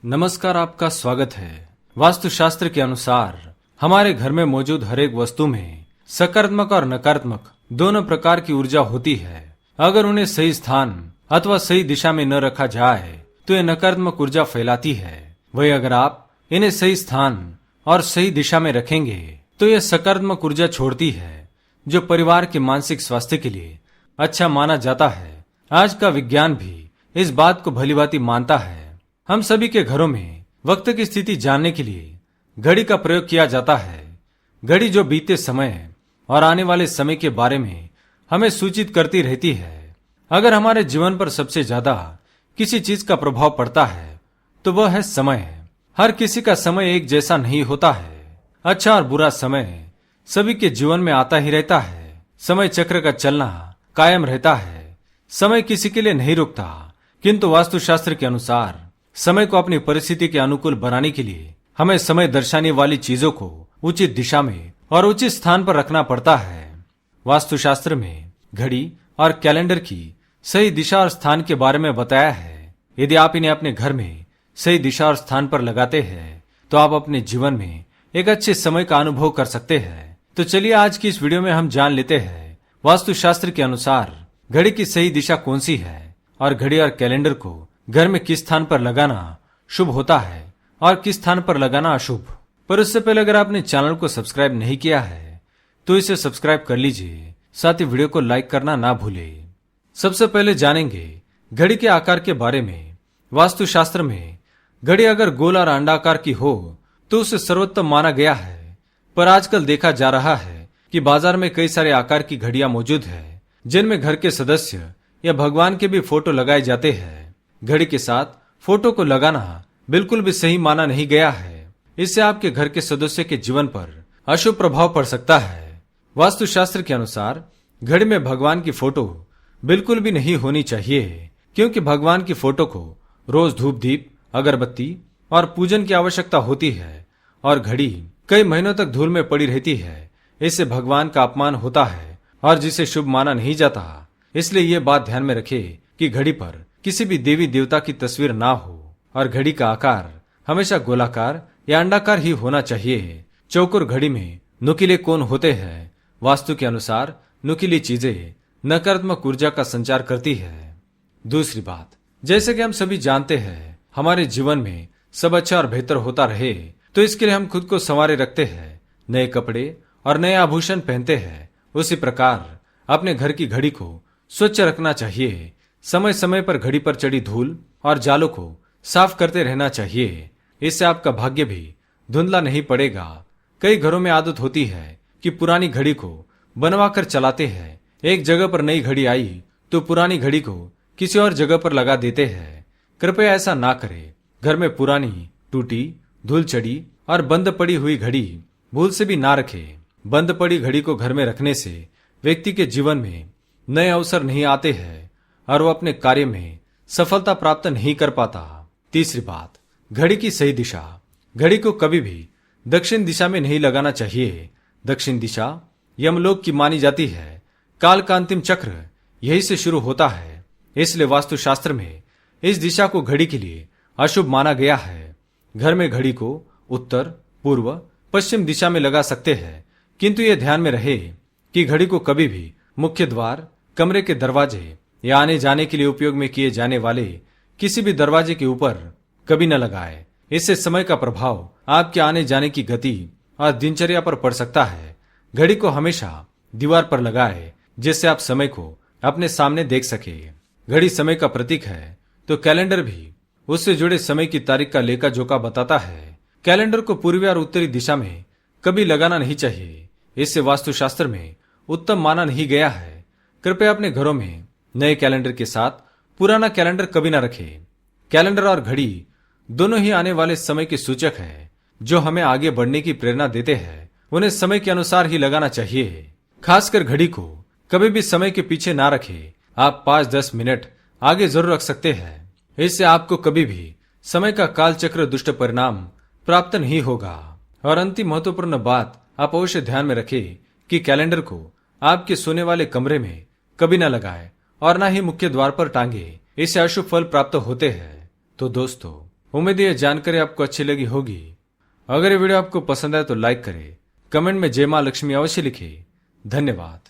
नमस्कार, आपका स्वागत है। वास्तुशास्त्र के अनुसार हमारे घर में मौजूद हर एक वस्तु में सकारात्मक और नकारात्मक दोनों प्रकार की ऊर्जा होती है। अगर उन्हें सही स्थान अथवा सही दिशा में न रखा जाए तो ये नकारात्मक ऊर्जा फैलाती है। वही अगर आप इन्हें सही स्थान और सही दिशा में रखेंगे तो यह सकारात्मक ऊर्जा छोड़ती है, जो परिवार के मानसिक स्वास्थ्य के लिए अच्छा माना जाता है। आज का विज्ञान भी इस बात को भलीभांति मानता है। हम सभी के घरों में वक्त की स्थिति जानने के लिए घड़ी का प्रयोग किया जाता है। घड़ी जो बीते समय और आने वाले समय के बारे में हमें सूचित करती रहती है। अगर हमारे जीवन पर सबसे ज्यादा किसी चीज का प्रभाव पड़ता है तो वह है समय। हर किसी का समय एक जैसा नहीं होता है। अच्छा और बुरा समय सभी के जीवन में आता ही रहता है। समय चक्र का चलना कायम रहता है। समय किसी के लिए नहीं रुकता, किंतु वास्तुशास्त्र के अनुसार समय को अपनी परिस्थिति के अनुकूल बनाने के लिए हमें समय दर्शाने वाली चीजों को उचित दिशा में और उचित स्थान पर रखना पड़ता है। वास्तुशास्त्र में घड़ी और कैलेंडर की सही दिशा और स्थान के बारे में बताया है। यदि आप इन्हें अपने घर में सही दिशा और स्थान पर लगाते हैं तो आप अपने जीवन में एक अच्छे समय का अनुभव कर सकते हैं। तो चलिए आज की इस वीडियो में हम जान लेते हैं वास्तुशास्त्र के अनुसार घड़ी की सही दिशा कौन सी है और घड़ी और कैलेंडर को घर में किस स्थान पर लगाना शुभ होता है और किस स्थान पर लगाना अशुभ। पर उससे पहले अगर आपने चैनल को सब्सक्राइब नहीं किया है तो इसे सब्सक्राइब कर लीजिए, साथ ही वीडियो को लाइक करना ना भूलें। सबसे पहले जानेंगे घड़ी के आकार के बारे में। वास्तुशास्त्र में घड़ी अगर गोल और अंडाकार की हो तो उसे सर्वोत्तम माना गया है। पर आजकल देखा जा रहा है कि बाजार में कई सारे आकार की घड़ियां मौजूद है, जिनमें घर के सदस्य या भगवान के भी फोटो लगाए जाते हैं। घड़ी के साथ फोटो को लगाना बिल्कुल भी सही माना नहीं गया है। इससे आपके घर के सदस्य के जीवन पर अशुभ प्रभाव पड़ सकता है। वास्तुशास्त्र के अनुसार घड़ी में भगवान की फोटो बिल्कुल भी नहीं होनी चाहिए, क्योंकि भगवान की फोटो को रोज धूप दीप अगरबत्ती और पूजन की आवश्यकता होती है और घड़ी कई महीनों तक धूल में पड़ी रहती है। इससे भगवान का अपमान होता है और जिसे शुभ माना नहीं जाता। इसलिए ये बात ध्यान में रखें कि घड़ी पर किसी भी देवी देवता की तस्वीर ना हो और घड़ी का आकार हमेशा गोलाकार या अंडाकार ही होना चाहिए। चौकोर घड़ी में नुकीले कोण होते हैं। वास्तु के अनुसार नुकीली चीजें नकारात्मक ऊर्जा का संचार करती है। दूसरी बात, जैसे कि हम सभी जानते हैं हमारे जीवन में सब अच्छा और बेहतर होता रहे तो इसके लिए हम खुद को संवारे रखते हैं, नए कपड़े और नए आभूषण पहनते हैं। उसी प्रकार अपने घर की घड़ी को स्वच्छ रखना चाहिए। समय समय पर घड़ी पर चढ़ी धूल और जालों को साफ करते रहना चाहिए। इससे आपका भाग्य भी धुंधला नहीं पड़ेगा। कई घरों में आदत होती है कि पुरानी घड़ी को बनवा कर चलाते हैं। एक जगह पर नई घड़ी आई तो पुरानी घड़ी को किसी और जगह पर लगा देते हैं। कृपया ऐसा ना करें। घर में पुरानी, टूटी, धूल चढ़ी और बंद पड़ी हुई घड़ी भूल से भी ना रखें। बंद पड़ी घड़ी को घर में रखने से व्यक्ति के जीवन में नए अवसर नहीं आते हैं और वो अपने कार्य में सफलता प्राप्त नहीं कर पाता। तीसरी बात, घड़ी की सही दिशा। घड़ी को कभी भी दक्षिण दिशा में नहीं लगाना चाहिए। दक्षिण दिशा यमलोक की मानी जाती है। काल का अंतिम चक्र यही से शुरू होता है। इसलिए वास्तुशास्त्र में इस दिशा को घड़ी के लिए अशुभ माना गया है। घर में घड़ी को उत्तर, पूर्व, पश्चिम दिशा में लगा सकते हैं, किंतु यह ध्यान में रहे कि घड़ी को कभी भी मुख्य द्वार, कमरे के दरवाजे या आने जाने के लिए उपयोग में किए जाने वाले किसी भी दरवाजे के ऊपर कभी न लगाए। इससे समय का प्रभाव आपके आने जाने की गति और दिनचर्या पर पड़ सकता है। घड़ी को हमेशा दीवार पर लगाए, जिससे आप समय को अपने सामने देख सके। घड़ी समय का प्रतीक है तो कैलेंडर भी उससे जुड़े समय की तारीख का लेखा जोखा बताता है। कैलेंडर को पूर्वी और उत्तरी दिशा में कभी लगाना नहीं चाहिए। इससे वास्तुशास्त्र में उत्तम माना नहीं गया है। कृपया अपने घरों में नए कैलेंडर के साथ पुराना कैलेंडर कभी ना रखें। कैलेंडर और घड़ी दोनों ही आने वाले समय के सूचक है, जो हमें आगे बढ़ने की प्रेरणा देते हैं। उन्हें समय के अनुसार ही लगाना चाहिए। खासकर घड़ी को कभी भी समय के पीछे ना रखें। आप 5-10 मिनट आगे जरूर रख सकते हैं। इससे आपको कभी भी समय का काल चक्र दुष्ट परिणाम प्राप्त नहीं होगा। और अंतिम महत्वपूर्ण बात आप अवश्य ध्यान में रखें कि कैलेंडर को आपके सोने वाले कमरे में कभी न लगाए और न ही मुख्य द्वार पर टांगे। इससे अशुभ फल प्राप्त होते हैं। तो दोस्तों, उम्मीद है यह जानकारी आपको अच्छी लगी होगी। अगर ये वीडियो आपको पसंद आए तो लाइक करें, कमेंट में जय मां लक्ष्मी अवश्य लिखें। धन्यवाद।